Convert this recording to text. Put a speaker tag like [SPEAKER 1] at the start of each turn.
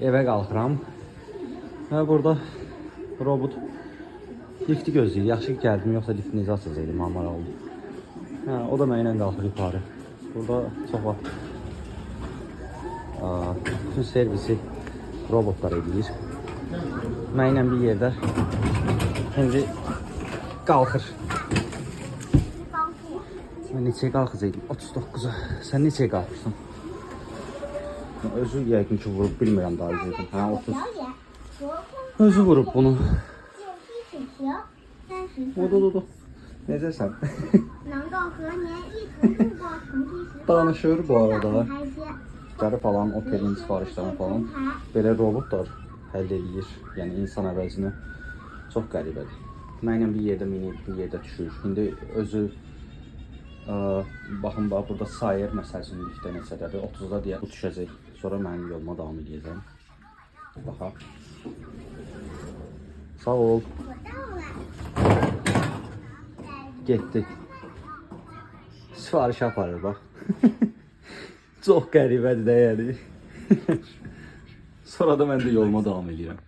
[SPEAKER 1] evə qalxıram. Və burada robot lifti gözləyir. Yaxşı ki gəldim, yoxsa lift necə açılsaydı, mamar oldu. O da mənimlə qalxır yuxarı. Burada çox vaxt bütün servisi robotlar edir. Mənimlə bir yerdə şimdi qalxır. Mən neçəyə qalxacaqdım? 39'a. Sən neçəyə qalxırsan? Özü yəqin ki vurub, bilmirəm daha izləyəcəm. 30. Özü vurub bunu. Odu. Necəsən? Danışır bu arada. Gəlib falan, otelin sifarişlərini falan. Belə robotlar həll edir. Yəni insan əvəzinə çox qəribədir. Mənlə bir yerdə minib, bir yerdə düşür. İndi özü baxın bax burada sayır məsələsinin liftdə neçədədir. 30'da deyə bu düşəcək. Sonra mənim yoluma davam edəcəm. Baxaq. Sağ ol. Getdi. Sifariş aparır bax. Çox qəribədir də yəni. Sonra da mən də yoluma davam edirəm.